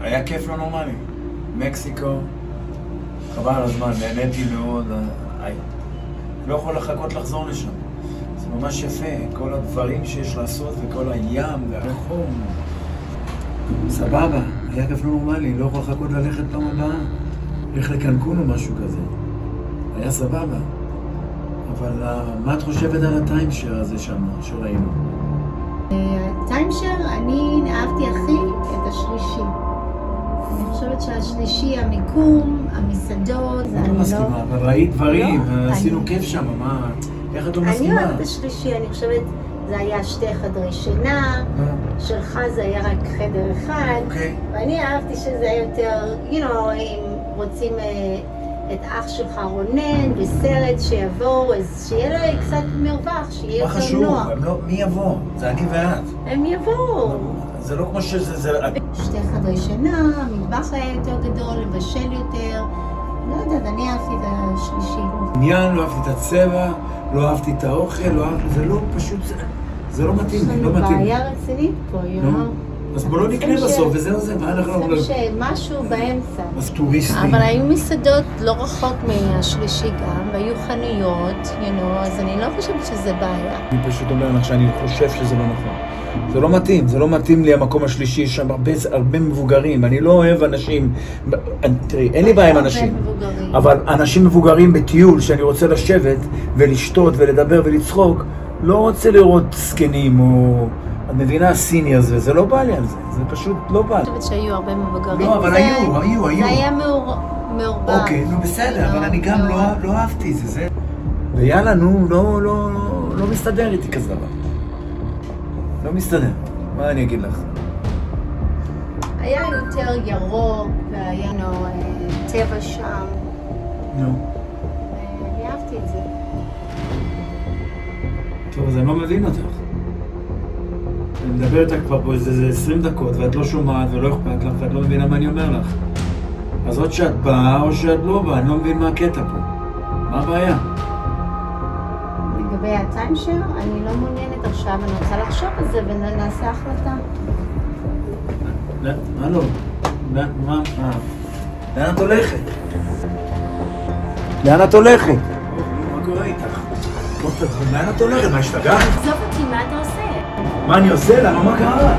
היה כיף לא נורמלי. מקסיקו, חבל על הזמן, נהניתי מאוד. לא יכול לחכות לחזור לשם. זה ממש יפה, כל הדברים שיש לעשות וכל הים והחום. סבבה, היה כיף לא נורמלי, לא יכול לחכות ללכת פעם הבאה. איך לקנקון או משהו כזה. היה סבבה. אבל מה את חושבת על הטיימשייר הזה שם, שראינו? הטיימשייר, אני אהבתי הכי את השלישי. אני חושבת שהשלישי, המיקום, המסעדות, אני לא מסכימה, אבל ראית דברים, עשינו כיף שם, מה? איך את לא מסכימה? אני אוהבת השלישי, אני חושבת זה היה 2 חדרי שינה, שלך זה היה רק חדר אחד, ואני אהבתי שזה היה יותר, אם רוצים את אח שלך רונן בסרט שיבואו, אז שיהיה לה קצת מרווח, שיהיה יותר נוח. מה חשוב? מי יבוא? זה אני ואת. הם יבואו. זה לא כמו שזה... 2 חדרי שינה, המטבח היה יותר גדול, לבשל יותר. לא יודעת, אני אהבתי את השלישי. עניין, לא אהבתי את הצבע, לא אהבתי את האוכל, לא אהבתי... זה לא פשוט... זה לא מתאים לי, לא מתאים. יש לנו בעיה רצינית פה, אז בוא לא נקנה בסוף, וזהו זה, מה אנחנו... אני חושב שמשהו באמצע. אז טוריסטים. אבל היו מסעדות לא רחוק מהשלישי גם, והיו חנויות, אז אני לא חושבת שזה בעיה. אני פשוט אומר לך שאני חושב שזה לא נכון. זה לא מתאים, זה לא מתאים לי המקום השלישי, יש שם הרבה מבוגרים, אני לא אוהב אנשים, תראי, אין לי בעיה עם אנשים, אבל אנשים מבוגרים בטיול שאני רוצה לשבת ולשתות ולדבר ולצחוק, לא רוצה לראות סקנים או, את מבינה, סיניורס, וזה לא בא לי על זה, זה פשוט לא בא לי. אני חושבת שהיו הרבה מבוגרים. לא, אבל היו. זה היה מעורבב. אוקיי, נו בסדר, אבל אני גם לא אהבתי את זה, ויאללה, נו, לא מסתדר איתי כזה דבר. לא מסתדר, מה אני אגיד לך? היה יותר ירוק, והיה טבע שם. נו. ואני אהבתי את זה. טוב, אז אני לא מבין אותך. אני מדבר איתך כבר פה איזה 20 דקות, ואת לא שומעת ולא אכפת לך, ואת לא מבינה מה אני אומר לך. אז עוד שאת באה או שאת לא באה, אני לא מבין מה הקטע פה. מה הבעיה? לגבי הטיימשייר, אני לא מעוניינת עכשיו, אני רוצה לחשוב על זה ונעשה החלטה. מה לא? מה? לאן את הולכת? לאן את הולכת? מה קורה איתך? לאן את הולכת? מה השתגעת? עזוב אותי, מה אתה עושה? מה אני עושה? למה? מה קרה?